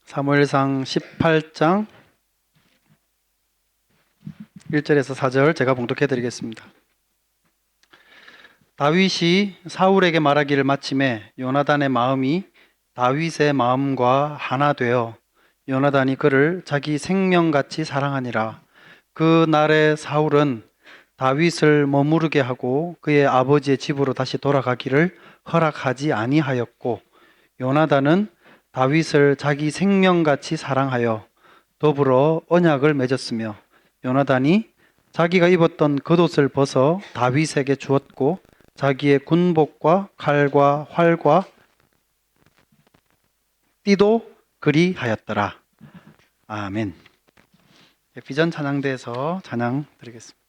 사무엘상 18장 1절에서 4절 제가 봉독해 드리겠습니다. 다윗이 사울에게 말하기를 마침에 요나단의 마음이 다윗의 마음과 하나 되어 요나단이 그를 자기 생명같이 사랑하니라. 그 날에 사울은 다윗을 머무르게 하고 그의 아버지의 집으로 다시 돌아가기를 허락하지 아니하였고, 요나단은 다윗을 자기 생명같이 사랑하여 더불어 언약을 맺었으며, 요나단이 자기가 입었던 겉옷을 벗어 다윗에게 주었고 자기의 군복과 칼과 활과 띠도 그리하였더라. 아멘. 비전 찬양대에서 찬양 드리겠습니다.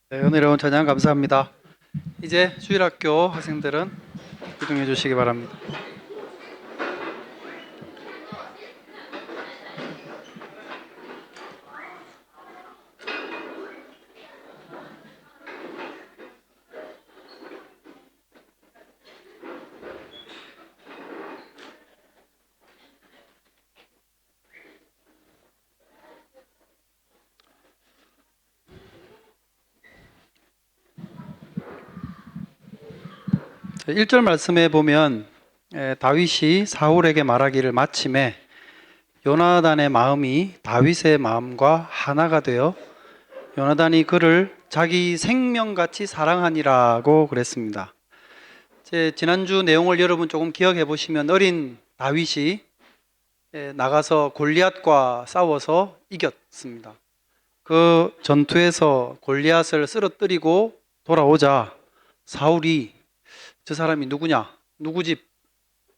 네, 은혜로운 찬양 감사합니다. 이제 주일학교 학생들은 이동해 주시기 바랍니다. 1절 말씀에 보면 다윗이 사울에게 말하기를 마침에 요나단의 마음이 다윗의 마음과 하나가 되어 요나단이 그를 자기 생명같이 사랑하니라고 그랬습니다. 지난주 내용을 여러분 조금 기억해 보시면 어린 다윗이 나가서 골리앗과 싸워서 이겼습니다. 그 전투에서 골리앗을 쓰러뜨리고 돌아오자 사울이 저 사람이 누구냐? 누구 집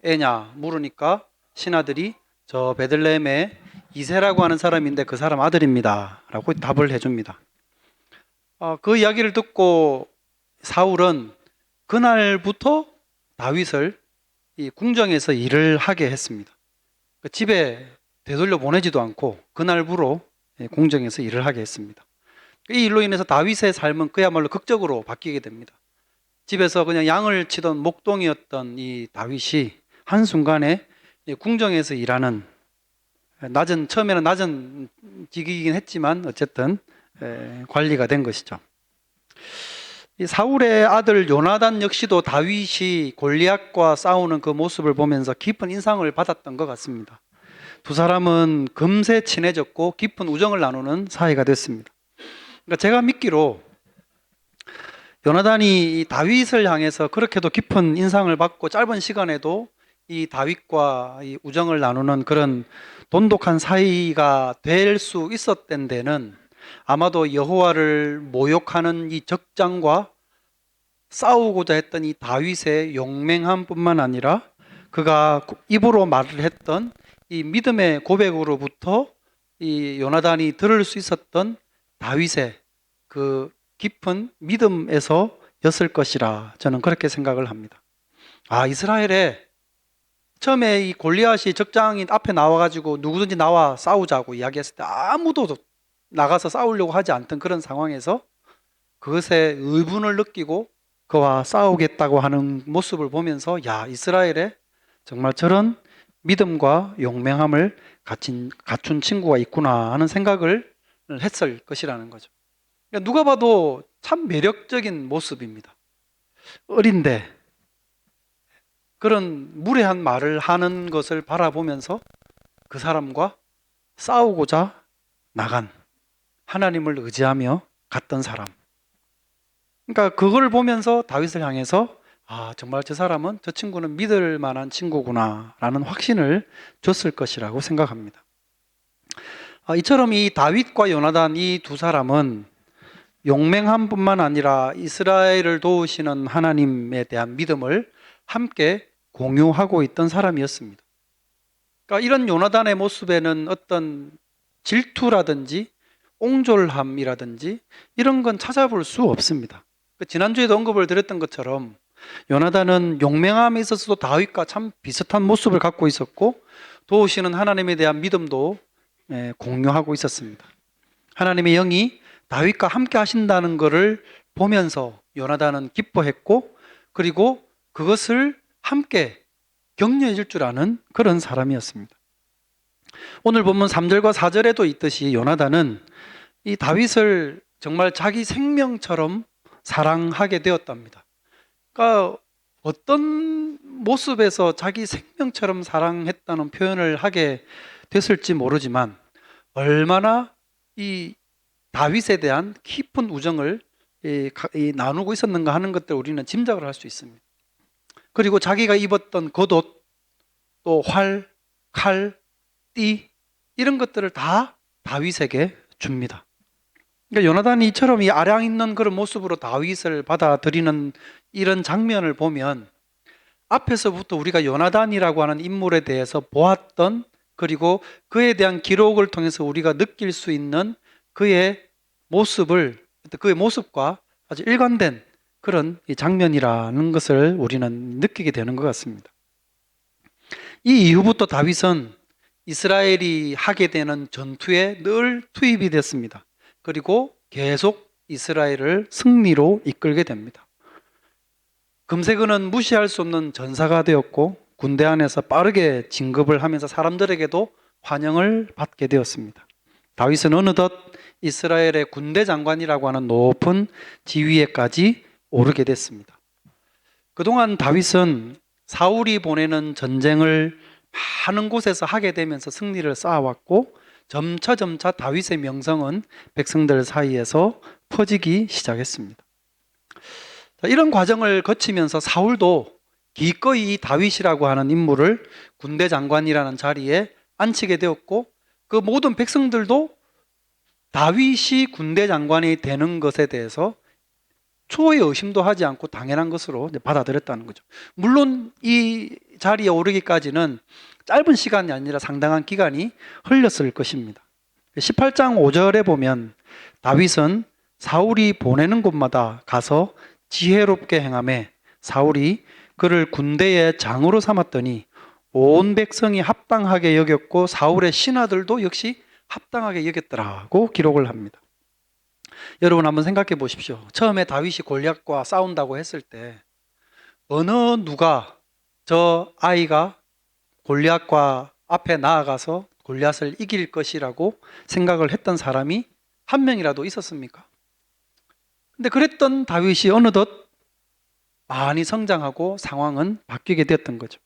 애냐? 물으니까 신하들이 저 베들레헴에 이새라고 하는 사람인데 그 사람 아들입니다 라고 답을 해줍니다. 그 이야기를 듣고 사울은 그날부터 다윗을 이 궁정에서 일을 하게 했습니다. 집에 되돌려 보내지도 않고 그날부로 궁정에서 일을 하게 했습니다. 이 일로 인해서 다윗의 삶은 그야말로 극적으로 바뀌게 됩니다. 집에서 그냥 양을 치던 목동이었던 이 다윗이 한순간에 궁정에서 일하는 처음에는 낮은 직위이긴 했지만 어쨌든 관리가 된 것이죠. 이 사울의 아들 요나단 역시도 다윗이 골리앗과 싸우는 그 모습을 보면서 깊은 인상을 받았던 것 같습니다. 두 사람은 금세 친해졌고 깊은 우정을 나누는 사이가 됐습니다. 그러니까 제가 믿기로 요나단이 이 다윗을 향해서 그렇게도 깊은 인상을 받고 짧은 시간에도 이 다윗과 이 우정을 나누는 그런 돈독한 사이가 될 수 있었던 데는 아마도 여호와를 모욕하는 이 적장과 싸우고자 했던 이 다윗의 용맹함뿐만 아니라 그가 입으로 말을 했던 이 믿음의 고백으로부터 이 요나단이 들을 수 있었던 다윗의 그 깊은 믿음에서였을 것이라 저는 그렇게 생각을 합니다. 이스라엘에 처음에 이 골리앗이 적장인 앞에 나와가지고 누구든지 나와 싸우자고 이야기했을 때 아무도 나가서 싸우려고 하지 않던 그런 상황에서 그것에 의분을 느끼고 그와 싸우겠다고 하는 모습을 보면서 이스라엘에 정말 저런 믿음과 용맹함을 갖춘 친구가 있구나 하는 생각을 했을 것이라는 거죠. 그러니까 누가 봐도 참 매력적인 모습입니다. 어린데 그런 무례한 말을 하는 것을 바라보면서 그 사람과 싸우고자 나간, 하나님을 의지하며 갔던 사람. 그러니까 그걸 보면서 다윗을 향해서 정말 저 친구는 믿을 만한 친구구나 라는 확신을 줬을 것이라고 생각합니다. 이처럼 이 다윗과 요나단 이 두 사람은 용맹함뿐만 아니라 이스라엘을 도우시는 하나님에 대한 믿음을 함께 공유하고 있던 사람이었습니다. 그러니까 이런 요나단의 모습에는 어떤 질투라든지 옹졸함이라든지 이런 건 찾아볼 수 없습니다. 지난주에도 언급을 드렸던 것처럼 요나단은 용맹함에 있어서도 다윗과 참 비슷한 모습을 갖고 있었고 도우시는 하나님에 대한 믿음도 공유하고 있었습니다. 하나님의 영이 다윗과 함께 하신다는 것을 보면서 요나단은 기뻐했고 그리고 그것을 함께 격려해 줄 줄 아는 그런 사람이었습니다. 오늘 본문 3절과 4절에도 있듯이 요나단은 이 다윗을 정말 자기 생명처럼 사랑하게 되었답니다. 그러니까 어떤 모습에서 자기 생명처럼 사랑했다는 표현을 하게 됐을지 모르지만 얼마나 이 다윗에 대한 깊은 우정을 나누고 있었는가 하는 것들 우리는 짐작을 할 수 있습니다. 그리고 자기가 입었던 겉옷, 또 활, 칼, 띠 이런 것들을 다 다윗에게 줍니다. 그러니까 요나단이 이처럼 이 아량 있는 그런 모습으로 다윗을 받아들이는 이런 장면을 보면 앞에서부터 우리가 요나단이라고 하는 인물에 대해서 보았던 그리고 그에 대한 기록을 통해서 우리가 느낄 수 있는 그의 모습과 아주 일관된 그런 장면이라는 것을 우리는 느끼게 되는 것 같습니다. 이 이후부터 다윗은 이스라엘이 하게 되는 전투에 늘 투입이 됐습니다. 그리고 계속 이스라엘을 승리로 이끌게 됩니다. 금세 그는 무시할 수 없는 전사가 되었고 군대 안에서 빠르게 진급을 하면서 사람들에게도 환영을 받게 되었습니다. 다윗은 어느덧 이스라엘의 군대 장관이라고 하는 높은 지위에까지 오르게 됐습니다. 그동안 다윗은 사울이 보내는 전쟁을 많은 곳에서 하게 되면서 승리를 쌓아왔고 점차 다윗의 명성은 백성들 사이에서 퍼지기 시작했습니다. 이런 과정을 거치면서 사울도 기꺼이 이 다윗이라고 하는 인물을 군대 장관이라는 자리에 앉히게 되었고 그 모든 백성들도 다윗이 군대 장관이 되는 것에 대해서 초의 의심도 하지 않고 당연한 것으로 받아들였다는 거죠. 물론 이 자리에 오르기까지는 짧은 시간이 아니라 상당한 기간이 흘렸을 것입니다. 18장 5절에 보면 다윗은 사울이 보내는 곳마다 가서 지혜롭게 행하매 사울이 그를 군대의 장으로 삼았더니 온 백성이 합당하게 여겼고 사울의 신하들도 역시 합당하게 여겼더라고 기록을 합니다. 여러분 한번 생각해 보십시오. 처음에 다윗이 골리앗과 싸운다고 했을 때 어느 누가 저 아이가 골리앗과 앞에 나아가서 골리앗을 이길 것이라고 생각을 했던 사람이 한 명이라도 있었습니까? 근데 그랬던 다윗이 어느덧 많이 성장하고 상황은 바뀌게 되었던 거죠.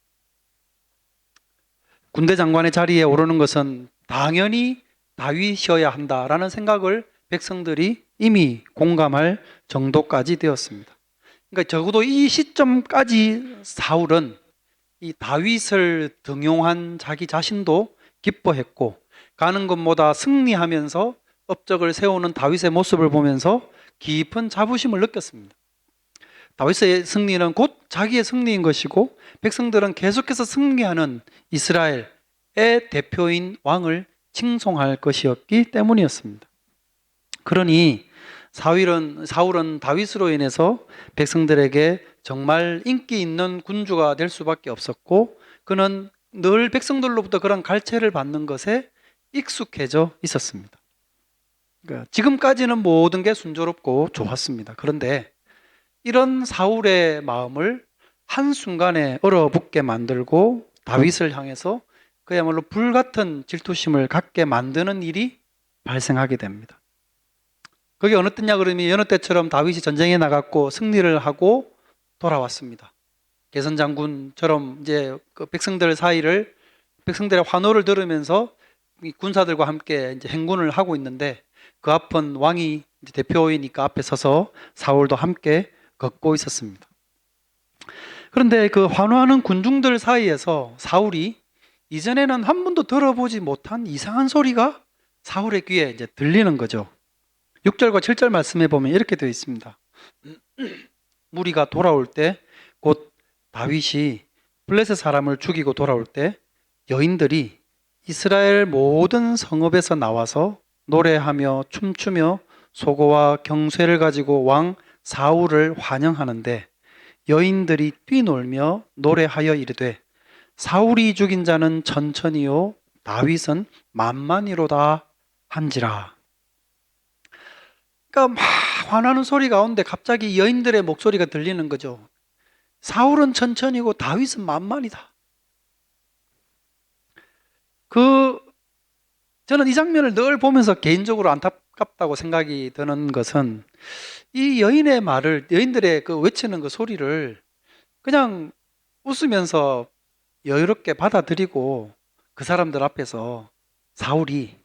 군대 장관의 자리에 오르는 것은 당연히 다윗이어야 한다라는 생각을 백성들이 이미 공감할 정도까지 되었습니다. 그러니까 적어도 이 시점까지 사울은 이 다윗을 등용한 자기 자신도 기뻐했고 가는 것보다 승리하면서 업적을 세우는 다윗의 모습을 보면서 깊은 자부심을 느꼈습니다. 다윗의 승리는 곧 자기의 승리인 것이고 백성들은 계속해서 승리하는 이스라엘의 대표인 왕을 칭송할 것이었기 때문이었습니다. 그러니 사울은 다윗으로 인해서 백성들에게 정말 인기 있는 군주가 될 수밖에 없었고 그는 늘 백성들로부터 그런 갈채를 받는 것에 익숙해져 있었습니다. 그러니까 지금까지는 모든 게 순조롭고 좋았습니다. 그런데 이런 사울의 마음을 한순간에 얼어붙게 만들고 다윗을 향해서 그야말로 불같은 질투심을 갖게 만드는 일이 발생하게 됩니다. 그게 어느 때냐 그러면 여느 때처럼 다윗이 전쟁에 나갔고 승리를 하고 돌아왔습니다. 개선 장군처럼 이제 그 백성들의 환호를 들으면서 군사들과 함께 이제 행군을 하고 있는데 그 앞은 왕이 이제 대표이니까 앞에 서서 사울도 함께 걷고 있었습니다. 그런데 그 환호하는 군중들 사이에서 사울이 이전에는 한 번도 들어보지 못한 이상한 소리가 사울의 귀에 이제 들리는 거죠. 6절과 7절 말씀에 보면 이렇게 되어 있습니다. 무리가 돌아올 때 곧 다윗이 블레셋 사람을 죽이고 돌아올 때 여인들이 이스라엘 모든 성읍에서 나와서 노래하며 춤추며 소고와 경쇠를 가지고 왕 사울을 환영하는데 여인들이 뛰놀며 노래하여 이르되 사울이 죽인 자는 천천히요 다윗은 만만히로다 한지라. 그러니까 막 환호하는 소리 가운데 갑자기 여인들의 목소리가 들리는 거죠. 사울은 천천히고 다윗은 만만이다. 저는 이 장면을 늘 보면서 개인적으로 안타깝다고 생각이 드는 것은 이 여인들의 그 외치는 그 소리를 그냥 웃으면서 여유롭게 받아들이고 그 사람들 앞에서 사울이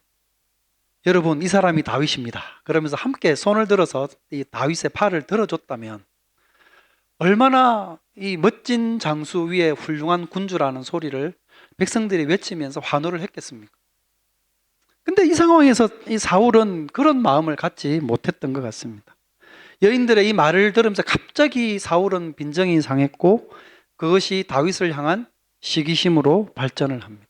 여러분 이 사람이 다윗입니다. 그러면서 함께 손을 들어서 이 다윗의 팔을 들어줬다면 얼마나 이 멋진 장수 위에 훌륭한 군주라는 소리를 백성들이 외치면서 환호를 했겠습니까? 근데 이 상황에서 이 사울은 그런 마음을 갖지 못했던 것 같습니다. 여인들의 이 말을 들으면서 갑자기 사울은 빈정이 상했고 그것이 다윗을 향한 시기심으로 발전을 합니다.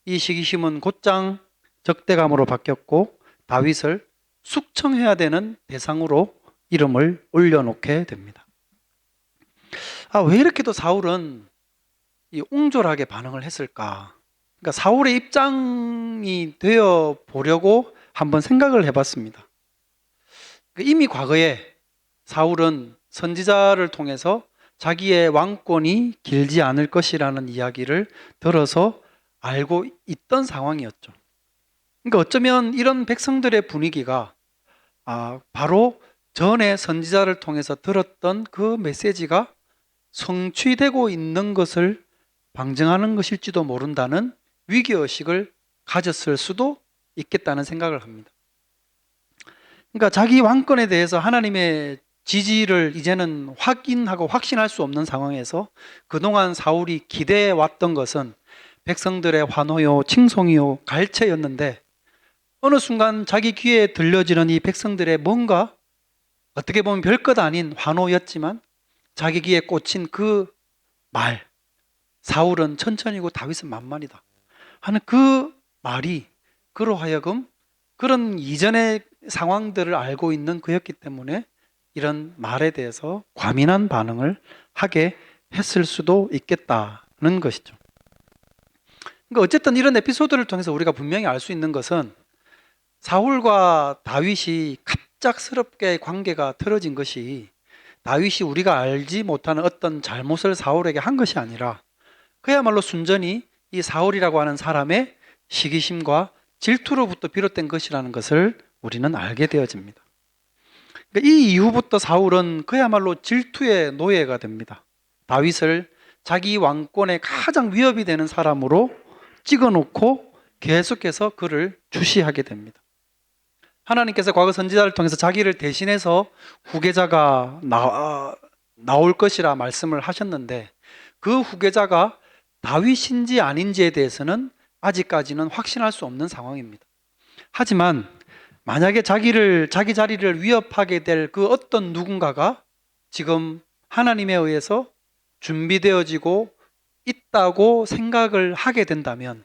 이 시기심은 곧장 적대감으로 바뀌었고 다윗을 숙청해야 되는 대상으로 이름을 올려놓게 됩니다. 왜 이렇게도 사울은 이 옹졸하게 반응을 했을까? 그러니까 사울의 입장이 되어 보려고 한번 생각을 해봤습니다. 이미 과거에 사울은 선지자를 통해서 자기의 왕권이 길지 않을 것이라는 이야기를 들어서 알고 있던 상황이었죠. 그러니까 어쩌면 이런 백성들의 분위기가 바로 전에 선지자를 통해서 들었던 그 메시지가 성취되고 있는 것을 방증하는 것일지도 모른다는 위기의식을 가졌을 수도 있겠다는 생각을 합니다. 그러니까 자기 왕권에 대해서 하나님의 지지를 이제는 확인하고 확신할 수 없는 상황에서 그동안 사울이 기대해 왔던 것은 백성들의 환호요, 칭송이요, 갈채였는데 어느 순간 자기 귀에 들려지는 이 백성들의 뭔가 어떻게 보면 별것 아닌 환호였지만 자기 귀에 꽂힌 그 말, 사울은 천천히고 다윗은 만만이다 하는 그 말이 그로 하여금 그런 이전의 상황들을 알고 있는 그였기 때문에 이런 말에 대해서 과민한 반응을 하게 했을 수도 있겠다는 것이죠. 그러니까 어쨌든 이런 에피소드를 통해서 우리가 분명히 알 수 있는 것은 사울과 다윗이 갑작스럽게 관계가 틀어진 것이 다윗이 우리가 알지 못하는 어떤 잘못을 사울에게 한 것이 아니라 그야말로 순전히 이 사울이라고 하는 사람의 시기심과 질투로부터 비롯된 것이라는 것을 우리는 알게 되어집니다. 그러니까 이 이후부터 사울은 그야말로 질투의 노예가 됩니다. 다윗을 자기 왕권에 가장 위협이 되는 사람으로 찍어놓고 계속해서 그를 주시하게 됩니다. 하나님께서 과거 선지자를 통해서 자기를 대신해서 후계자가 나올 것이라 말씀을 하셨는데 그 후계자가 다윗인지 아닌지에 대해서는 아직까지는 확신할 수 없는 상황입니다. 하지만 만약에 자기 자리를 위협하게 될 그 어떤 누군가가 지금 하나님에 의해서 준비되어지고 있다고 생각을 하게 된다면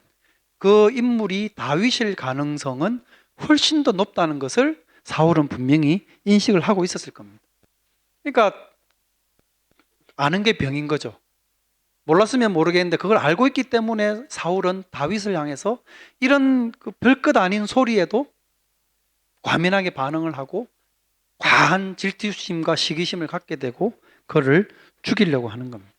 그 인물이 다윗일 가능성은 훨씬 더 높다는 것을 사울은 분명히 인식을 하고 있었을 겁니다. 그러니까 아는 게 병인 거죠. 몰랐으면 모르겠는데 그걸 알고 있기 때문에 사울은 다윗을 향해서 이런 그 별것 아닌 소리에도 과민하게 반응을 하고 과한 질투심과 시기심을 갖게 되고 그를 죽이려고 하는 겁니다.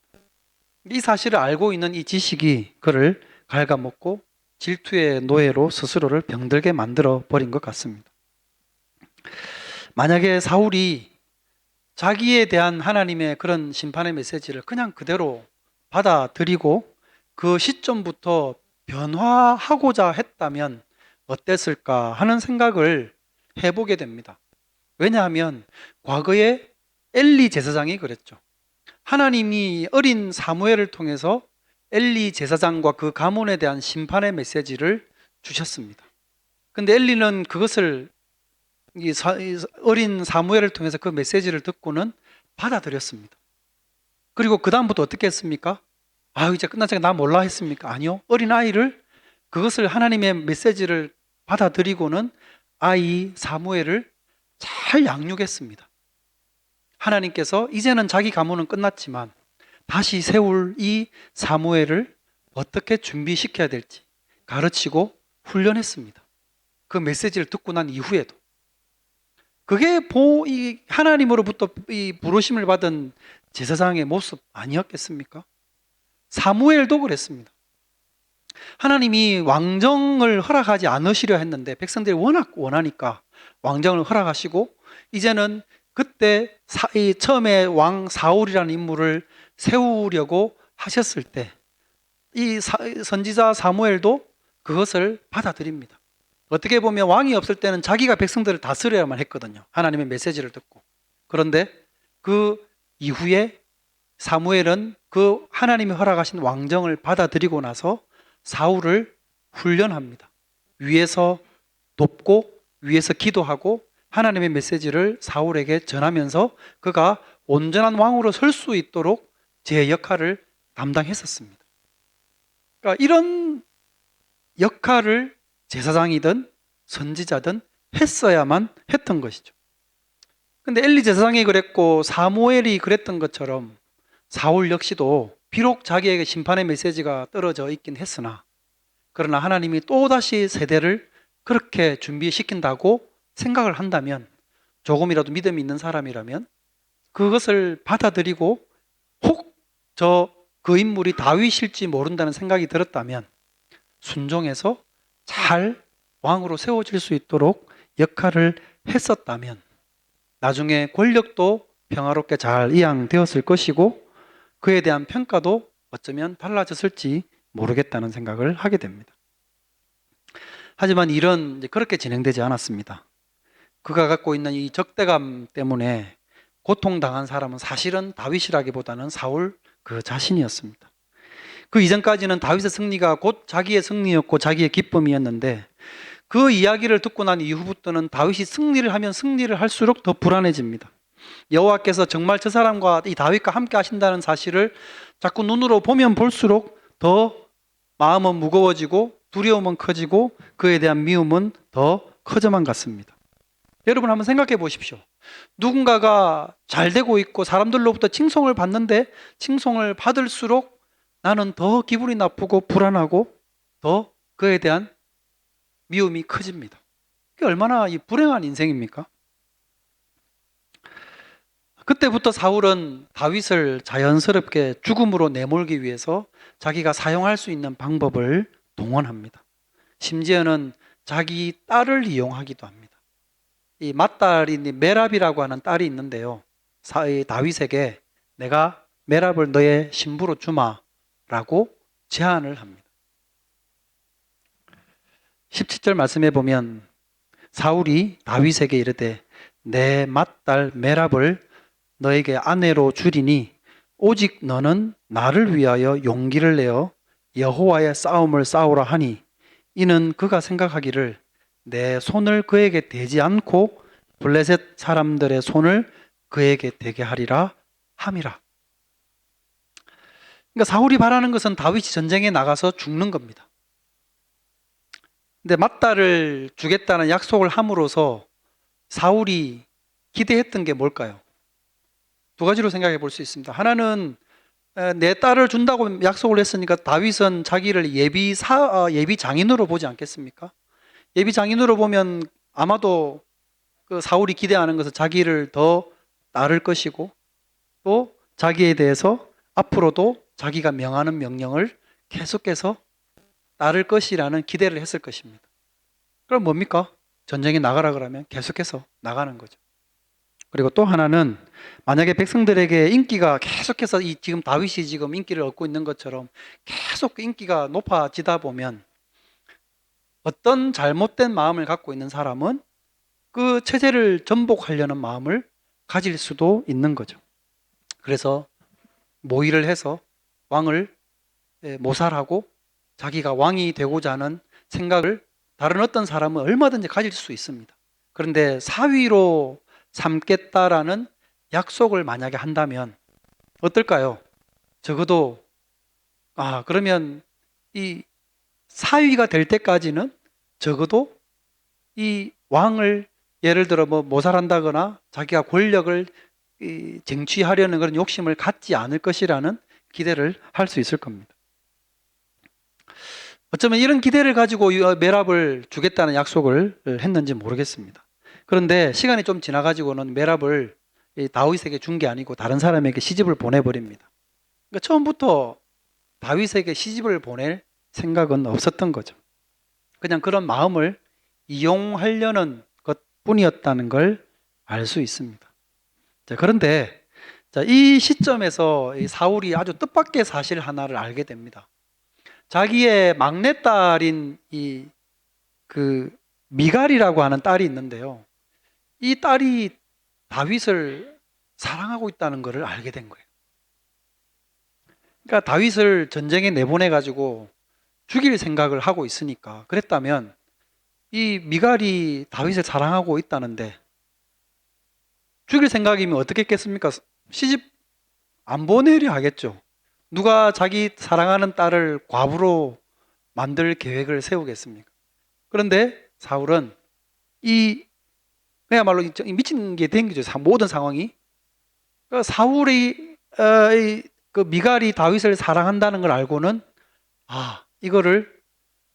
이 사실을 알고 있는 이 지식이 그를 갉아먹고 질투의 노예로 스스로를 병들게 만들어 버린 것 같습니다. 만약에 사울이 자기에 대한 하나님의 그런 심판의 메시지를 그냥 그대로 받아들이고 그 시점부터 변화하고자 했다면 어땠을까 하는 생각을 해보게 됩니다. 왜냐하면 과거에 엘리 제사장이 그랬죠. 하나님이 어린 사무엘을 통해서 엘리 제사장과 그 가문에 대한 심판의 메시지를 주셨습니다. 근데 엘리는 그것을 어린 사무엘을 통해서 그 메시지를 듣고는 받아들였습니다. 그리고 그 다음부터 어떻게 했습니까? 이제 끝났으니까 나 몰라 했습니까? 아니요. 어린아이를 그것을 하나님의 메시지를 받아들이고는 아이 사무엘을 잘 양육했습니다. 하나님께서 이제는 자기 가문은 끝났지만 다시 세울 이 사무엘을 어떻게 준비시켜야 될지 가르치고 훈련했습니다. 그 메시지를 듣고 난 이후에도. 그게 이 하나님으로부터 이 부르심을 받은 제사장의 모습 아니었겠습니까? 사무엘도 그랬습니다. 하나님이 왕정을 허락하지 않으시려 했는데 백성들이 워낙 원하니까 왕정을 허락하시고 이제는 그때 처음에 왕 사울이라는 인물을 세우려고 하셨을 때 이 선지자 사무엘도 그것을 받아들입니다. 어떻게 보면 왕이 없을 때는 자기가 백성들을 다스려야만 했거든요. 하나님의 메시지를 듣고. 그런데 그 이후에 사무엘은 그 하나님이 허락하신 왕정을 받아들이고 나서 사울을 훈련합니다. 위에서 돕고 위에서 기도하고 하나님의 메시지를 사울에게 전하면서 그가 온전한 왕으로 설 수 있도록 제 역할을 담당했었습니다. 그러니까 이런 역할을 제사장이든 선지자든 했어야만 했던 것이죠. 근데 엘리 제사장이 그랬고 사무엘이 그랬던 것처럼 사울 역시도 비록 자기에게 심판의 메시지가 떨어져 있긴 했으나 그러나 하나님이 또다시 세대를 그렇게 준비시킨다고 생각을 한다면 조금이라도 믿음이 있는 사람이라면 그것을 받아들이고 혹 그 인물이 다윗일지 모른다는 생각이 들었다면 순종해서 잘 왕으로 세워질 수 있도록 역할을 했었다면 나중에 권력도 평화롭게 잘 이양되었을 것이고 그에 대한 평가도 어쩌면 달라졌을지 모르겠다는 생각을 하게 됩니다. 하지만 일은 그렇게 진행되지 않았습니다. 그가 갖고 있는 이 적대감 때문에 고통당한 사람은 사실은 다윗이라기보다는 사울 그 자신이었습니다. 그 이전까지는 다윗의 승리가 곧 자기의 승리였고 자기의 기쁨이었는데 그 이야기를 듣고 난 이후부터는 다윗이 승리를 하면 승리를 할수록 더 불안해집니다. 여호와께서 정말 저 사람과 이 다윗과 함께 하신다는 사실을 자꾸 눈으로 보면 볼수록 더 마음은 무거워지고 두려움은 커지고 그에 대한 미움은 더 커져만 갔습니다. 여러분 한번 생각해 보십시오. 누군가가 잘 되고 있고 사람들로부터 칭송을 받는데 칭송을 받을수록 나는 더 기분이 나쁘고 불안하고 더 그에 대한 미움이 커집니다. 그게 얼마나 이 불행한 인생입니까? 그때부터 사울은 다윗을 자연스럽게 죽음으로 내몰기 위해서 자기가 사용할 수 있는 방법을 동원합니다. 심지어는 자기 딸을 이용하기도 합니다. 이 맏딸인 메랍이라고 하는 딸이 있는데요. 다윗에게 내가 메랍을 너의 신부로 주마라고 제안을 합니다. 17절 말씀해 보면 사울이 다윗에게 이르되 내 맏딸 메랍을 너에게 아내로 주리니 오직 너는 나를 위하여 용기를 내어 여호와의 싸움을 싸우라 하니 이는 그가 생각하기를 내 손을 그에게 대지 않고 블레셋 사람들의 손을 그에게 대게 하리라 함이라. 그러니까 사울이 바라는 것은 다윗이 전쟁에 나가서 죽는 겁니다. 근데 맏딸을 주겠다는 약속을 함으로써 사울이 기대했던 게 뭘까요? 두 가지로 생각해 볼 수 있습니다. 하나는 내 딸을 준다고 약속을 했으니까 다윗은 자기를 예비 장인으로 보지 않겠습니까? 예비 장인으로 보면 아마도 그 사울이 기대하는 것은 자기를 더 따를 것이고 또 자기에 대해서 앞으로도 자기가 명하는 명령을 계속해서 따를 것이라는 기대를 했을 것입니다. 그럼 뭡니까? 전쟁에 나가라 그러면 계속해서 나가는 거죠. 그리고 또 하나는 만약에 백성들에게 인기가 계속해서 지금 다윗이 지금 인기를 얻고 있는 것처럼 계속 인기가 높아지다 보면 어떤 잘못된 마음을 갖고 있는 사람은 그 체제를 전복하려는 마음을 가질 수도 있는 거죠. 그래서 모의를 해서 왕을 모살하고 자기가 왕이 되고자 하는 생각을 다른 어떤 사람은 얼마든지 가질 수 있습니다. 그런데 사위로 삼겠다라는 약속을 만약에 한다면 어떨까요? 적어도 그러면 이 사위가 될 때까지는 적어도 이 왕을 예를 들어 모살한다거나 자기가 권력을 쟁취하려는 그런 욕심을 갖지 않을 것이라는 기대를 할 수 있을 겁니다. 어쩌면 이런 기대를 가지고 메랍을 주겠다는 약속을 했는지 모르겠습니다. 그런데 시간이 좀 지나가지고는 메랍을 다윗에게 준 게 아니고 다른 사람에게 시집을 보내버립니다. 그러니까 처음부터 다윗에게 시집을 보낼 생각은 없었던 거죠. 그냥 그런 마음을 이용하려는 것뿐이었다는 걸 알 수 있습니다. 자, 그런데 이 시점에서 사울이 아주 뜻밖의 사실 하나를 알게 됩니다. 자기의 막내딸인 미갈이라고 하는 딸이 있는데요. 이 딸이 다윗을 사랑하고 있다는 것을 알게 된 거예요. 그러니까 다윗을 전쟁에 내보내가지고 죽일 생각을 하고 있으니까 그랬다면 이 미갈이 다윗을 사랑하고 있다는데 죽일 생각이면 어떻게 했겠습니까? 시집 안 보내려 하겠죠. 누가 자기 사랑하는 딸을 과부로 만들 계획을 세우겠습니까? 그런데 사울은 그야말로 미친 게 된 거죠. 모든 상황이. 그러니까 사울이 그 미갈이 다윗을 사랑한다는 걸 알고는 이거를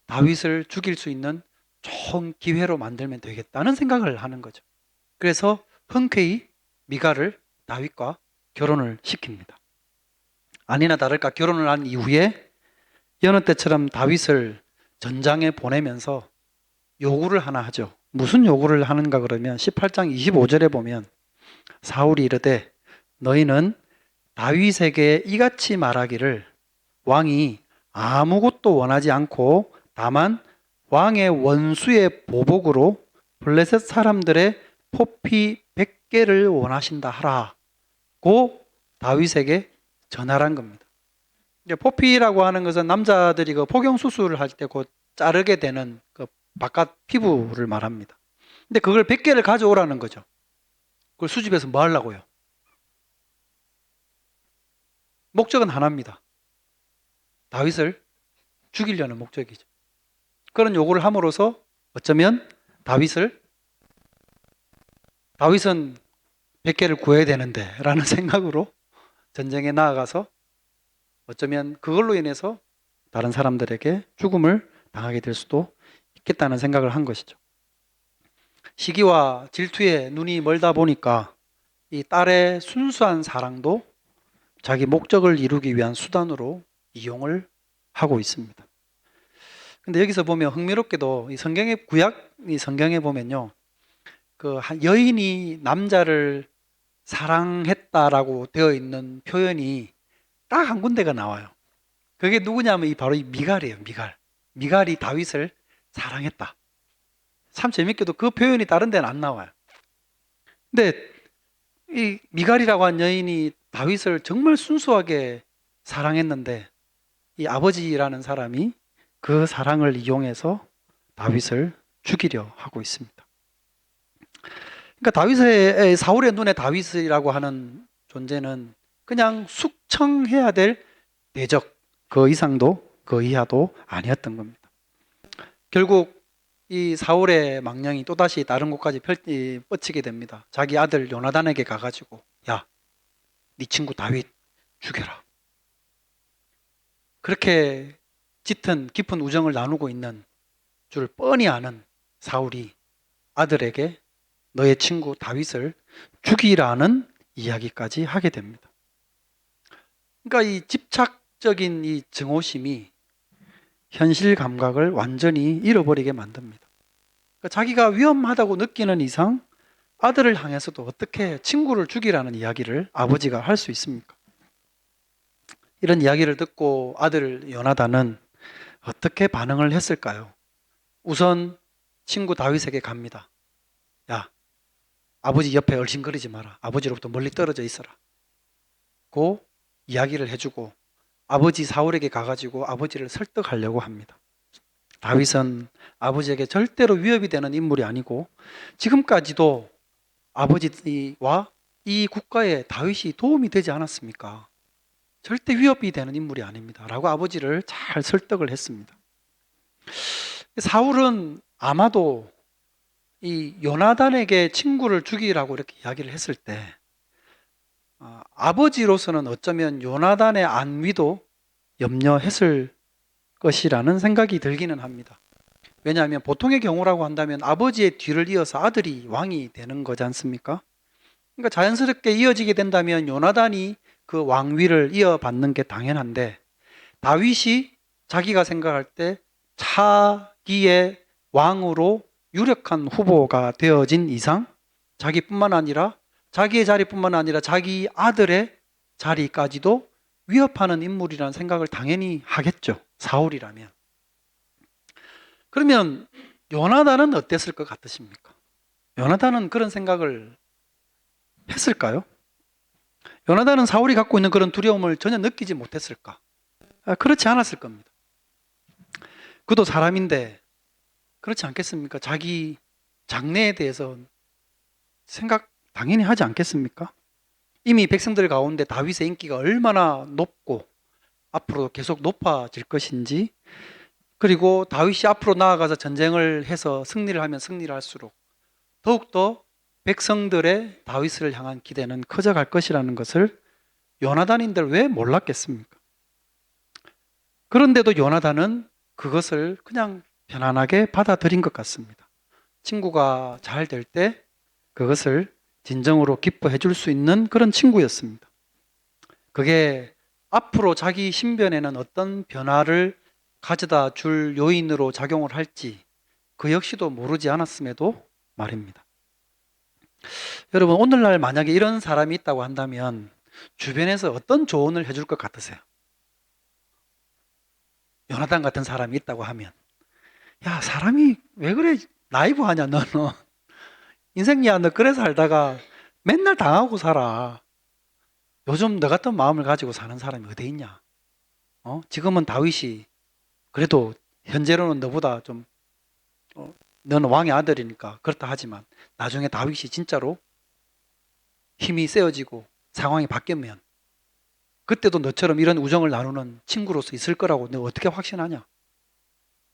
다윗을 죽일 수 있는 좋은 기회로 만들면 되겠다는 생각을 하는 거죠. 그래서 흔쾌히 미갈을 다윗과 결혼을 시킵니다. 아니나 다를까 결혼을 한 이후에 여느 때처럼 다윗을 전장에 보내면서 요구를 하나 하죠. 무슨 요구를 하는가 그러면 18장 25절에 보면 사울이 이르되 너희는 다윗에게 이같이 말하기를 왕이 아무것도 원하지 않고 다만 왕의 원수의 보복으로 블레셋 사람들의 포피 100개를 원하신다 하라고 다윗에게 전하란 겁니다. 이제 포피라고 하는 것은 남자들이 그 포경 수술을 할 때 그 자르게 되는 그 바깥 피부를 말합니다. 근데 그걸 100개를 가져오라는 거죠. 그걸 수집해서 뭐 하려고요? 목적은 하나입니다. 다윗을 죽이려는 목적이죠. 그런 요구를 함으로써 어쩌면 다윗은 100개를 구해야 되는데 라는 생각으로 전쟁에 나아가서 어쩌면 그걸로 인해서 다른 사람들에게 죽음을 당하게 될 수도 있겠다는 생각을 한 것이죠. 시기와 질투에 눈이 멀다 보니까 이 딸의 순수한 사랑도 자기 목적을 이루기 위한 수단으로 이용을 하고 있습니다. 근데 여기서 보면 흥미롭게도 이 성경의 구약 성경에 보면요. 그 여인이 남자를 사랑했다라고 되어 있는 표현이 딱 한 군데가 나와요. 그게 누구냐면 바로 이 미갈이에요. 미갈이 다윗을 사랑했다. 참 재밌게도 그 표현이 다른 데는 안 나와요. 근데 이 미갈이라고 한 여인이 다윗을 정말 순수하게 사랑했는데 이 아버지라는 사람이 그 사랑을 이용해서 다윗을 죽이려 하고 있습니다. 그러니까 사울의 눈에 다윗이라고 하는 존재는 그냥 숙청해야 될 대적, 그 이상도 그 이하도 아니었던 겁니다. 결국 이 사울의 망령이 또다시 다른 곳까지 뻗치게 됩니다. 자기 아들 요나단에게 가가지고 야, 네 친구 다윗 죽여라. 그렇게 짙은 깊은 우정을 나누고 있는 줄 뻔히 아는 사울이 아들에게 너의 친구 다윗을 죽이라는 이야기까지 하게 됩니다. 그러니까 이 집착적인 이 증오심이 현실 감각을 완전히 잃어버리게 만듭니다. 그러니까 자기가 위험하다고 느끼는 이상 아들을 향해서도 어떻게 친구를 죽이라는 이야기를 아버지가 할 수 있습니까? 이런 이야기를 듣고 아들 요나단은 어떻게 반응을 했을까요? 우선 친구 다윗에게 갑니다. 야, 아버지 옆에 얼씬거리지 마라. 아버지로부터 멀리 떨어져 있어라. 고 이야기를 해주고 아버지 사울에게 가가지고 아버지를 설득하려고 합니다. 다윗은 아버지에게 절대로 위협이 되는 인물이 아니고 지금까지도 아버지와 이 국가에 다윗이 도움이 되지 않았습니까? 절대 위협이 되는 인물이 아닙니다. 라고 아버지를 잘 설득을 했습니다. 사울은 아마도 이 요나단에게 친구를 죽이라고 이렇게 이야기를 했을 때 아버지로서는 어쩌면 요나단의 안위도 염려했을 것이라는 생각이 들기는 합니다. 왜냐하면 보통의 경우라고 한다면 아버지의 뒤를 이어서 아들이 왕이 되는 거지 않습니까? 그러니까 자연스럽게 이어지게 된다면 요나단이 그 왕위를 이어받는 게 당연한데 다윗이 자기가 생각할 때 차기의 왕으로 유력한 후보가 되어진 이상 자기뿐만 아니라 자기의 자리뿐만 아니라 자기 아들의 자리까지도 위협하는 인물이라는 생각을 당연히 하겠죠. 사울이라면. 그러면 요나단은 어땠을 것 같으십니까? 요나단은 그런 생각을 했을까요? 요나단은 사울이 갖고 있는 그런 두려움을 전혀 느끼지 못했을까? 그렇지 않았을 겁니다. 그도 사람인데 그렇지 않겠습니까? 자기 장래에 대해서 생각 당연히 하지 않겠습니까? 이미 백성들 가운데 다윗의 인기가 얼마나 높고 앞으로 계속 높아질 것인지, 그리고 다윗이 앞으로 나아가서 전쟁을 해서 승리를 하면 승리를 할수록 더욱더 백성들의 다윗을 향한 기대는 커져갈 것이라는 것을 요나단인들 왜 몰랐겠습니까? 그런데도 요나단은 그것을 그냥 편안하게 받아들인 것 같습니다. 친구가 잘 될 때 그것을 진정으로 기뻐해 줄 수 있는 그런 친구였습니다. 그게 앞으로 자기 신변에는 어떤 변화를 가져다 줄 요인으로 작용을 할지 그 역시도 모르지 않았음에도 말입니다. 여러분, 오늘날 만약에 이런 사람이 있다고 한다면 주변에서 어떤 조언을 해줄 것 같으세요? 요나단 같은 사람이 있다고 하면, 야, 사람이 왜 그래 나이브하냐 너는. 인생이야, 너 그래 살다가 맨날 당하고 살아. 요즘 너 같은 마음을 가지고 사는 사람이 어디 있냐? 지금은 다윗이 그래도 현재로는 너보다 좀, 너는 왕의 아들이니까 그렇다 하지만 나중에 다윗이 진짜로 힘이 세어지고 상황이 바뀌면 그때도 너처럼 이런 우정을 나누는 친구로서 있을 거라고 너 어떻게 확신하냐?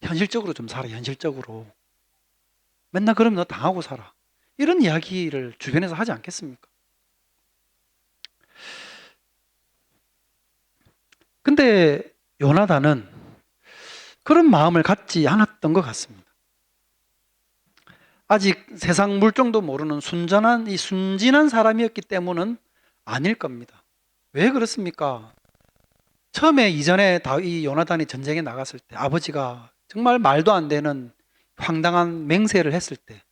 현실적으로 좀 살아, 현실적으로. 맨날 그러면 너 당하고 살아. 이런 이야기를 주변에서 하지 않겠습니까? 근데 요나단은 그런 마음을 갖지 않았던 것 같습니다. 아직 세상 물정도 모르는 순진한 사람이었기 때문은 아닐 겁니다. 왜 그렇습니까? 처음에 이전에 이 요나단이 전쟁에 나갔을 때 아버지가 정말 말도 안 되는 황당한 맹세를 했을 때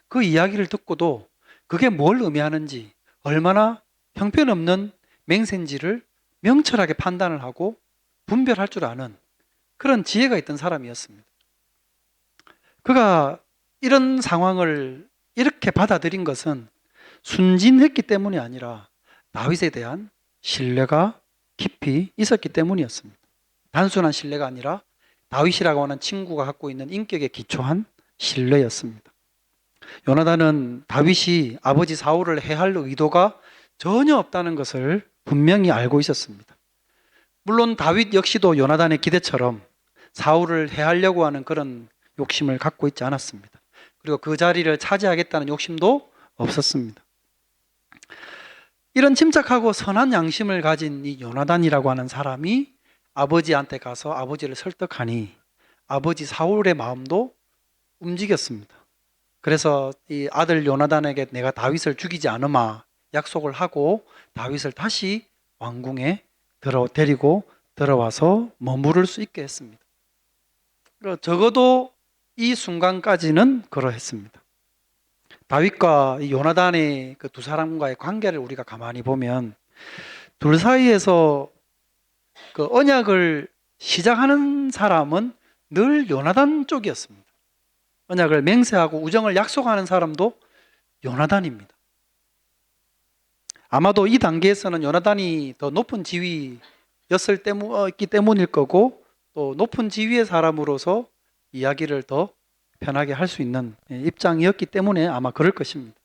그 이야기를 듣고도 그게 뭘 의미하는지, 얼마나 형편없는 맹세인지를 명철하게 판단을 하고 분별할 줄 아는 그런 지혜가 있던 사람이었습니다. 그가 이런 상황을 이렇게 받아들인 것은 순진했기 때문이 아니라 다윗에 대한 신뢰가 깊이 있었기 때문이었습니다. 단순한 신뢰가 아니라 다윗이라고 하는 친구가 갖고 있는 인격에 기초한 신뢰였습니다. 요나단은 다윗이 아버지 사울을 해할 의도가 전혀 없다는 것을 분명히 알고 있었습니다. 물론 다윗 역시도 요나단의 기대처럼 사울을 해하려고 하는 그런 욕심을 갖고 있지 않았습니다. 그리고 그 자리를 차지하겠다는 욕심도 없었습니다. 이런 침착하고 선한 양심을 가진 이 요나단이라고 하는 사람이 아버지한테 가서 아버지를 설득하니 아버지 사울의 마음도 움직였습니다. 그래서 이 아들 요나단에게 내가 다윗을 죽이지 않으마 약속을 하고 다윗을 다시 왕궁에 데리고 들어와서 머무를 수 있게 했습니다. 적어도 이 순간까지는 그러했습니다. 다윗과 이 요나단의 그 두 사람과의 관계를 우리가 가만히 보면 둘 사이에서 그 언약을 시작하는 사람은 늘 요나단 쪽이었습니다. 언약을 맹세하고 우정을 약속하는 사람도 요나단입니다. 아마도 이 단계에서는 요나단이 더 높은 지위였기 때문일 거고 또 높은 지위의 사람으로서 이야기를 더 편하게 할 수 있는 입장이었기 때문에 아마 그럴 것입니다.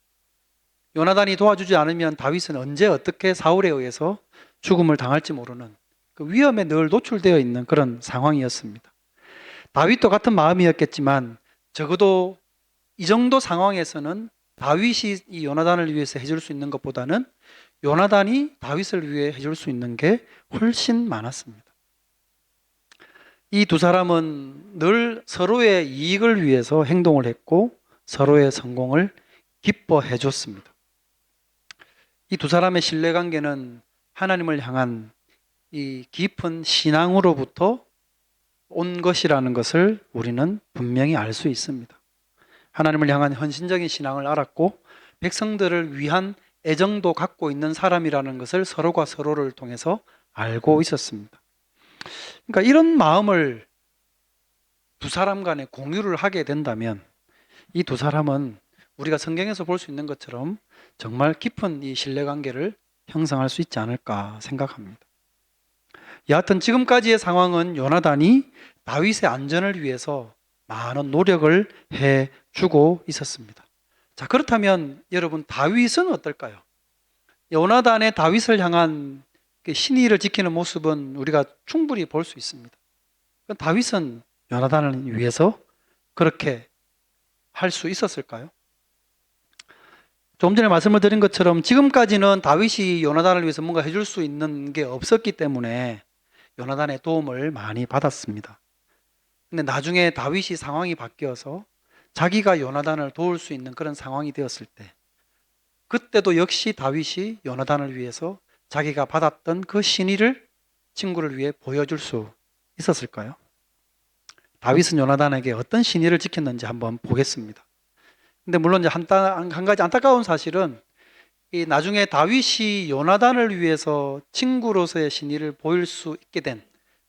요나단이 도와주지 않으면 다윗은 언제 어떻게 사울에 의해서 죽음을 당할지 모르는 그 위험에 늘 노출되어 있는 그런 상황이었습니다. 다윗도 같은 마음이었겠지만 적어도 이 정도 상황에서는 다윗이 이 요나단을 위해서 해줄 수 있는 것보다는 요나단이 다윗을 위해 해줄 수 있는 게 훨씬 많았습니다. 이 두 사람은 늘 서로의 이익을 위해서 행동을 했고 서로의 성공을 기뻐해 줬습니다. 이 두 사람의 신뢰관계는 하나님을 향한 이 깊은 신앙으로부터 온 것이라는 것을 우리는 분명히 알 수 있습니다. 하나님을 향한 헌신적인 신앙을 알았고 백성들을 위한 애정도 갖고 있는 사람이라는 것을 서로가 서로를 통해서 알고 있었습니다. 그러니까 이런 마음을 두 사람 간에 공유를 하게 된다면 이 두 사람은 우리가 성경에서 볼 수 있는 것처럼 정말 깊은 이 신뢰관계를 형성할 수 있지 않을까 생각합니다. 여하튼 지금까지의 상황은 요나단이 다윗의 안전을 위해서 많은 노력을 해주고 있었습니다. 자, 그렇다면 여러분 다윗은 어떨까요? 요나단의 다윗을 향한 신의를 지키는 모습은 우리가 충분히 볼 수 있습니다. 다윗은 요나단을 위해서 그렇게 할 수 있었을까요? 좀 전에 말씀을 드린 것처럼 지금까지는 다윗이 요나단을 위해서 뭔가 해줄 수 있는 게 없었기 때문에 요나단의 도움을 많이 받았습니다. 근데 나중에 다윗이 상황이 바뀌어서 자기가 요나단을 도울 수 있는 그런 상황이 되었을 때 그때도 역시 다윗이 요나단을 위해서 자기가 받았던 그 신의를 친구를 위해 보여줄 수 있었을까요? 다윗은 요나단에게 어떤 신의를 지켰는지 한번 보겠습니다. 근데 물론 이제 한 가지 안타까운 사실은 이 나중에 다윗이 요나단을 위해서 친구로서의 신의를 보일 수 있게 된,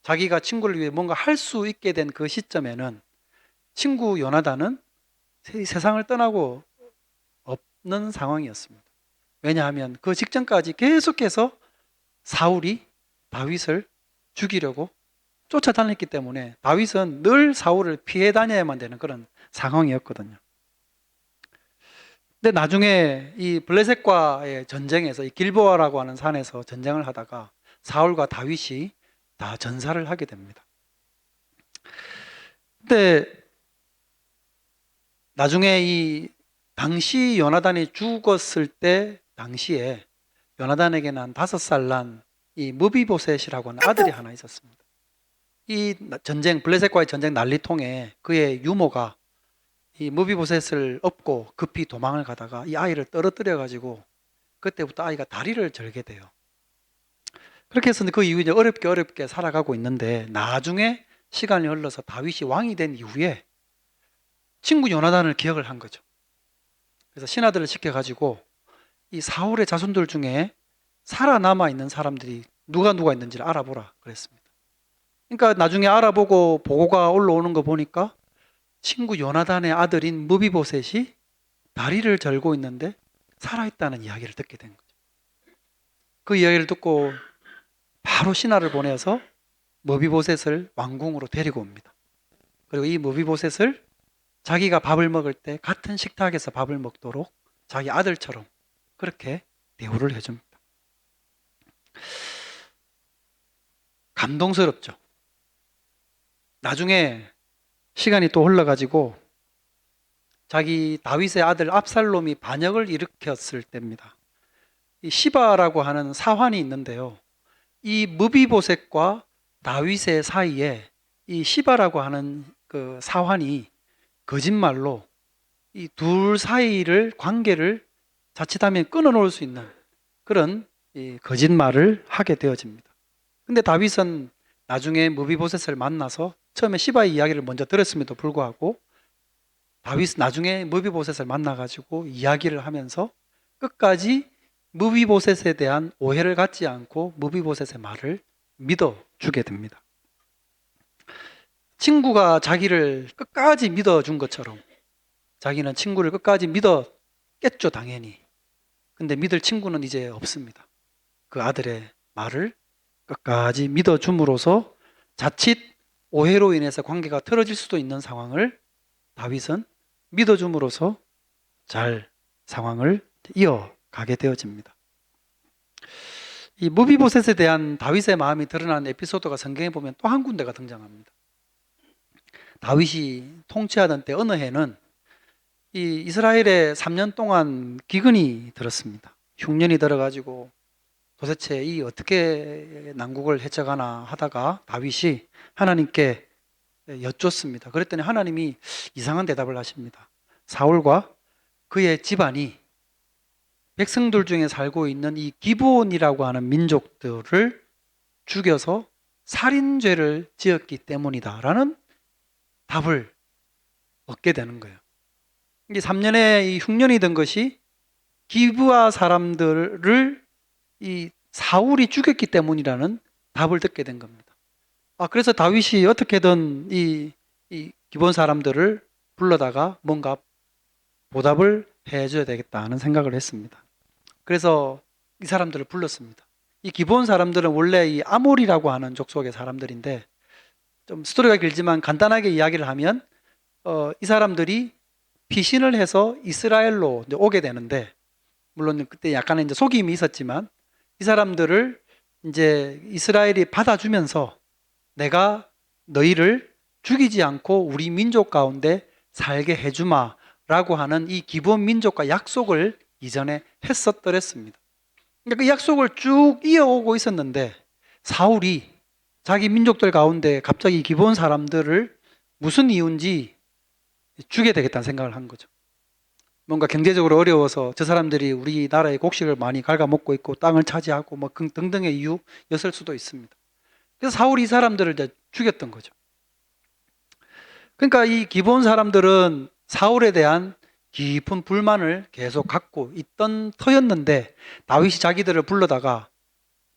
자기가 친구를 위해 뭔가 할 수 있게 된 그 시점에는 친구 요나단은 세상을 떠나고 없는 상황이었습니다. 왜냐하면 그 직전까지 계속해서 사울이 다윗을 죽이려고 쫓아다녔기 때문에 다윗은 늘 사울을 피해 다녀야만 되는 그런 상황이었거든요. 근데 나중에 이 블레셋과의 전쟁에서 이 길보아라고 하는 산에서 전쟁을 하다가 사울과 다윗이 다 전사를 하게 됩니다. 근데 나중에 이 당시 요나단이 죽었을 때 당시에 요나단에게는 한 5살 난 이 무비보셋이라고 하는 아들이 하나 있었습니다. 이 전쟁, 블레셋과의 전쟁 난리통에 그의 유모가 이 무비보셋을 업고 급히 도망을 가다가 이 아이를 떨어뜨려 가지고 그때부터 아이가 다리를 절게 돼요. 그렇게 해서 그 이후에 어렵게 살아가고 있는데 나중에 시간이 흘러서 다윗이 왕이 된 이후에 친구 요나단을 기억을 한 거죠. 그래서 신하들을 시켜가지고 이 사울의 자손들 중에 살아남아 있는 사람들이 누가 있는지를 알아보라 그랬습니다. 그러니까 나중에 알아보고 보고가 올라오는 거 보니까 친구 요나단의 아들인 무비보셋이 다리를 절고 있는데 살아있다는 이야기를 듣게 된 거죠. 그 이야기를 듣고 바로 신하를 보내서 무비보셋을 왕궁으로 데리고 옵니다. 그리고 이 무비보셋을 자기가 밥을 먹을 때 같은 식탁에서 밥을 먹도록 자기 아들처럼 그렇게 대우를 해줍니다. 감동스럽죠. 나중에 시간이 또 흘러가지고 자기 다윗의 아들 압살롬이 반역을 일으켰을 때입니다. 이 시바라고 하는 사환이 있는데요. 이 무비보셋과 다윗의 사이에 이 시바라고 하는 그 사환이 거짓말로 이 둘 사이를 관계를 자칫하면 끊어놓을 수 있는 그런 이 거짓말을 하게 되어집니다. 근데 다윗은 나중에 무비보셋을 만나서 처음에 시바의 이야기를 먼저 들었음에도 불구하고 다윗은 나중에 무비보셋을 만나가지고 이야기를 하면서 끝까지 무비보셋에 대한 오해를 갖지 않고 무비보셋의 말을 믿어주게 됩니다. 친구가 자기를 끝까지 믿어준 것처럼 자기는 친구를 끝까지 믿었겠죠, 당연히. 근데 믿을 친구는 이제 없습니다. 그 아들의 말을 끝까지 믿어줌으로써 자칫 오해로 인해서 관계가 틀어질 수도 있는 상황을 다윗은 믿어줌으로써 잘 상황을 이어가게 되어집니다. 이 무비보셋에 대한 다윗의 마음이 드러난 에피소드가 성경에 보면 또 한 군데가 등장합니다. 다윗이 통치하던 때 어느 해는 이 이스라엘에 3년 동안 기근이 들었습니다. 흉년이 들어가지고 도대체 이 어떻게 난국을 헤쳐가나 하다가 다윗이 하나님께 여쭙습니다. 그랬더니 하나님이 이상한 대답을 하십니다. 사울과 그의 집안이 백성들 중에 살고 있는 이 기브온이라고 하는 민족들을 죽여서 살인죄를 지었기 때문이다라는 답을 얻게 되는 거예요. 이게 3년의 이 흉년이 든 것이 기브아 사람들을 이 사울이 죽였기 때문이라는 답을 듣게 된 겁니다. 그래서 다윗이 어떻게든 이 기브온 사람들을 불러다가 뭔가 보답을 해줘야 되겠다는 생각을 했습니다. 그래서 이 사람들을 불렀습니다. 이 기브온 사람들은 원래 이 아몰이라고 하는 족속의 사람들인데 좀 스토리가 길지만 간단하게 이야기를 하면 이 사람들이 피신을 해서 이스라엘로 이제 오게 되는데 물론 그때 약간의 이제 속임이 있었지만 이 사람들을 이제 이스라엘이 받아주면서 내가 너희를 죽이지 않고 우리 민족 가운데 살게 해주마라고 하는 이 기브온 민족과 약속을 이전에 했었더랬습니다. 그러니까 그 약속을 쭉 이어오고 있었는데 사울이 자기 민족들 가운데 갑자기 기브온 사람들을 무슨 이유인지 죽여야 되겠다는 생각을 한 거죠. 뭔가 경제적으로 어려워서 저 사람들이 우리나라의 곡식을 많이 갉아먹고 있고 땅을 차지하고 뭐 등등의 이유였을 수도 있습니다. 그래서 사울이 이 사람들을 이제 죽였던 거죠. 그러니까 이 기브온 사람들은 사울에 대한 깊은 불만을 계속 갖고 있던 터였는데 다윗이 자기들을 불러다가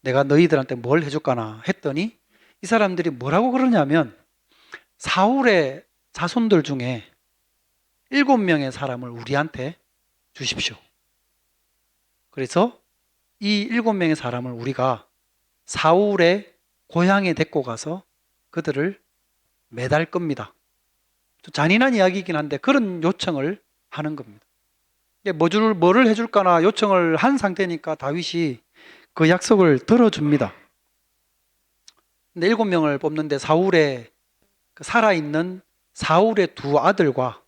내가 너희들한테 뭘 해줄까나 했더니 이 사람들이 뭐라고 그러냐면 사울의 자손들 중에 7명의 사람을 우리한테 주십시오. 그래서 이 7명의 사람을 우리가 사울의 고향에 데리고 가서 그들을 매달 겁니다. 좀 잔인한 이야기이긴 한데 그런 요청을 하는 겁니다. 뭐를 해줄까나 요청을 한 상태니까 다윗이 그 약속을 들어줍니다. 근데 7명을 뽑는데 살아있는 사울의 두 아들과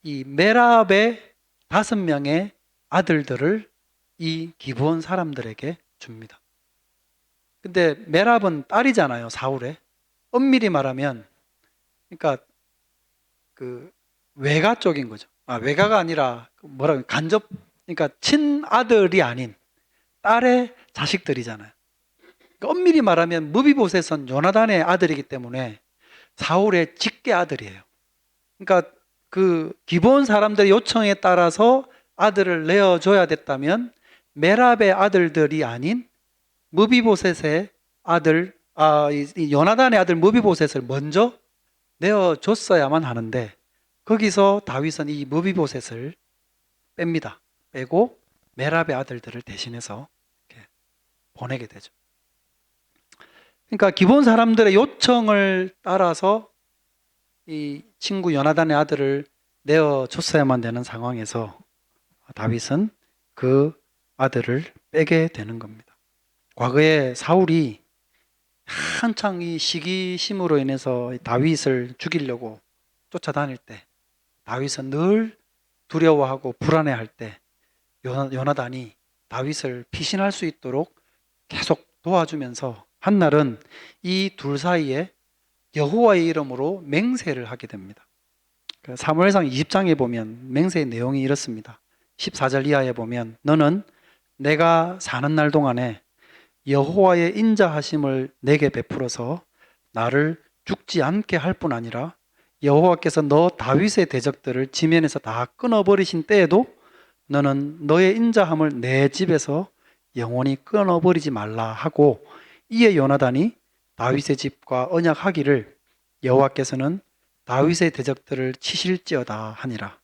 이 메랍의 5명의 아들들을 이 기브온 사람들에게 줍니다. 근데 메랍은 딸이잖아요, 사울의. 엄밀히 말하면, 그러니까 그 외가 쪽인 거죠. 외가가 아니라 간접, 그러니까 친아들이 아닌 딸의 자식들이잖아요. 그러니까 엄밀히 말하면 무비보셋은 요나단의 아들이기 때문에 사울의 직계 아들이에요. 그러니까 그 기본 사람들의 요청에 따라서 아들을 내어줘야 됐다면 메랍의 아들들이 아닌 무비보셋의 아들, 이 요나단의 아들 무비보셋을 먼저 내어줬어야만 하는데 거기서 다윗은 이 무비보셋을 뺍니다. 빼고 메랍의 아들들을 대신해서 이렇게 보내게 되죠. 그러니까 기본 사람들의 요청을 따라서 이 친구 요나단의 아들을 내어줬어야만 되는 상황에서 다윗은 그 아들을 빼게 되는 겁니다. 과거에 사울이 한창 이 시기심으로 인해서 다윗을 죽이려고 쫓아다닐 때 다윗은 늘 두려워하고 불안해할 때 요나단이 다윗을 피신할 수 있도록 계속 도와주면서 한날은 이 둘 사이에 여호와의 이름으로 맹세를 하게 됩니다. 사무엘상 20장에 보면 맹세의 내용이 이렇습니다. 14절 이하에 보면 너는 내가 사는 날 동안에 여호와의 인자하심을 내게 베풀어서 나를 죽지 않게 할 뿐 아니라 여호와께서 너 다윗의 대적들을 지면에서 다 끊어버리신 때에도 너는 너의 인자함을 내 집에서 영원히 끊어버리지 말라 하고 이에 요나단이 다윗의 집과 언약하기를 여호와께서는 다윗의 대적들을 치실지어다 하니라.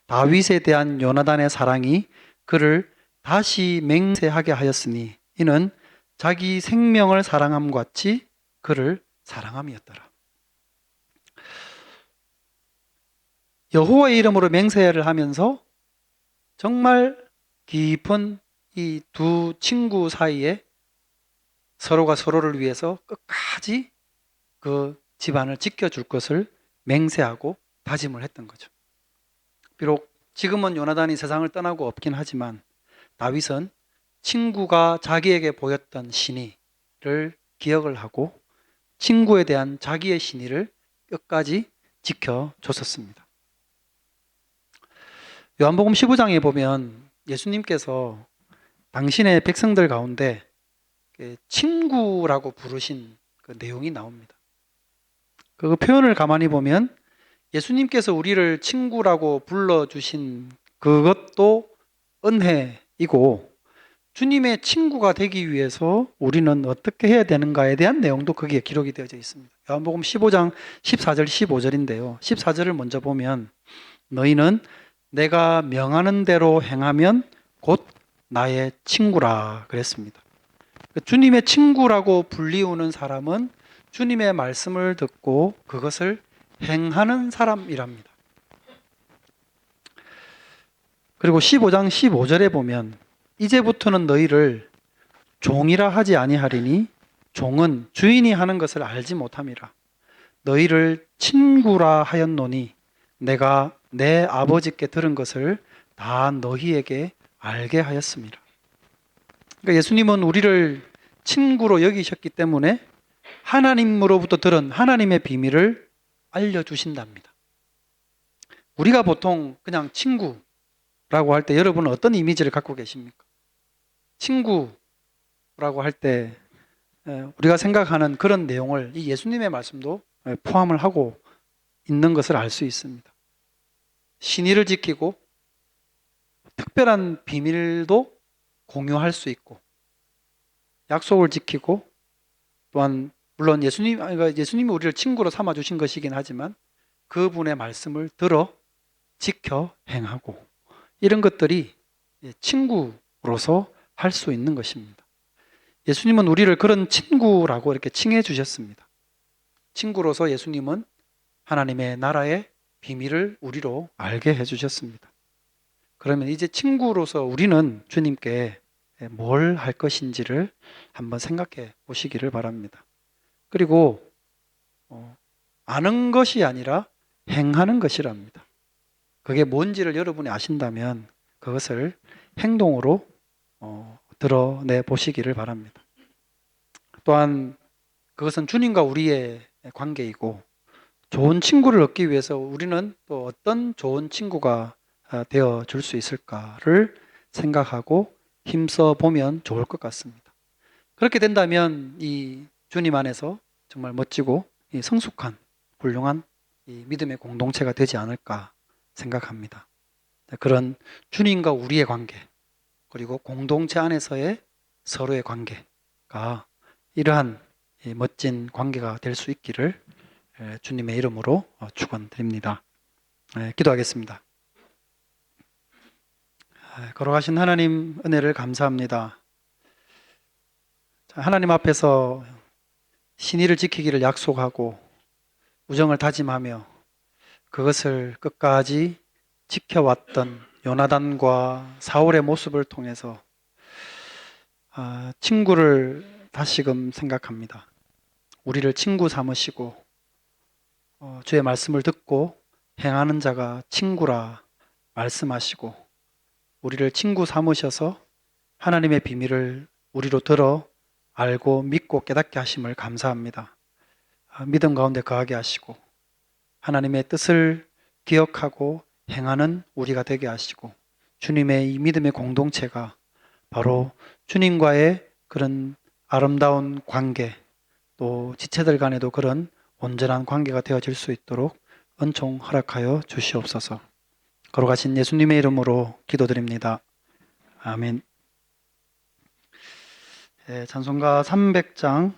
다윗에 대한 요나단의 사랑이 그를 다시 맹세하게 하였으니 이는 자기 생명을 사랑함 같이 그를 사랑함이었더라. 여호와의 이름으로 맹세를 하면서 정말 깊은 이 두 친구 사이에 서로가 서로를 위해서 끝까지 그 집안을 지켜줄 것을 맹세하고 다짐을 했던 거죠. 비록 지금은 요나단이 세상을 떠나고 없긴 하지만 다윗은 친구가 자기에게 보였던 신의를 기억을 하고 친구에 대한 자기의 신의를 끝까지 지켜줬었습니다. 요한복음 15장에 보면 예수님께서 당신의 백성들 가운데 친구라고 부르신 그 내용이 나옵니다. 그 표현을 가만히 보면 예수님께서 우리를 친구라고 불러주신 그것도 은혜이고 주님의 친구가 되기 위해서 우리는 어떻게 해야 되는가에 대한 내용도 거기에 기록이 되어져 있습니다. 요한복음 15장 14절 15절인데요. 14절을 먼저 보면 너희는 내가 명하는 대로 행하면 곧 나의 친구라 그랬습니다. 주님의 친구라고 불리우는 사람은 주님의 말씀을 듣고 그것을 행하는 사람이랍니다. 그리고 15장 15절에 보면 이제부터는 너희를 종이라 하지 아니하리니 종은 주인이 하는 것을 알지 못함이라. 너희를 친구라 하였노니 내가 내 아버지께 들은 것을 다 너희에게 알게 하였습니다. 그러니까 예수님은 우리를 친구로 여기셨기 때문에 하나님으로부터 들은 하나님의 비밀을 알려주신답니다. 우리가 보통 그냥 친구라고 할 때 여러분은 어떤 이미지를 갖고 계십니까? 친구라고 할 때 우리가 생각하는 그런 내용을 이 예수님의 말씀도 포함을 하고 있는 것을 알 수 있습니다. 신의를 지키고 특별한 비밀도 공유할 수 있고 약속을 지키고 또한 물론 예수님이 우리를 친구로 삼아 주신 것이긴 하지만 그분의 말씀을 들어 지켜 행하고 이런 것들이 친구로서 할 수 있는 것입니다. 예수님은 우리를 그런 친구라고 이렇게 칭해 주셨습니다. 친구로서 예수님은 하나님의 나라의 비밀을 우리로 알게 해 주셨습니다. 그러면 이제 친구로서 우리는 주님께 뭘 할 것인지를 한번 생각해 보시기를 바랍니다. 그리고 아는 것이 아니라 행하는 것이랍니다. 그게 뭔지를 여러분이 아신다면 그것을 행동으로 드러내 보시기를 바랍니다. 또한 그것은 주님과 우리의 관계이고 좋은 친구를 얻기 위해서 우리는 또 어떤 좋은 친구가 되어 줄 수 있을까를 생각하고 힘써 보면 좋을 것 같습니다. 그렇게 된다면 이 주님 안에서 정말 멋지고 성숙한 훌륭한 이 믿음의 공동체가 되지 않을까 생각합니다. 그런 주님과 우리의 관계 그리고 공동체 안에서의 서로의 관계가 이러한 멋진 관계가 될 수 있기를 주님의 이름으로 축원드립니다. 기도하겠습니다. 걸어가신 하나님 은혜를 감사합니다. 하나님 앞에서 신의를 지키기를 약속하고 우정을 다짐하며 그것을 끝까지 지켜왔던 요나단과 사울의 모습을 통해서 친구를 다시금 생각합니다. 우리를 친구 삼으시고 주의 말씀을 듣고 행하는 자가 친구라 말씀하시고 우리를 친구 삼으셔서 하나님의 비밀을 우리로 들어 알고 믿고 깨닫게 하심을 감사합니다. 믿음 가운데 거하게 하시고 하나님의 뜻을 기억하고 행하는 우리가 되게 하시고 주님의 이 믿음의 공동체가 바로 주님과의 그런 아름다운 관계 또 지체들 간에도 그런 온전한 관계가 되어질 수 있도록 은총 허락하여 주시옵소서. 걸어가신 예수님의 이름으로 기도드립니다. 아멘. 찬송가 300장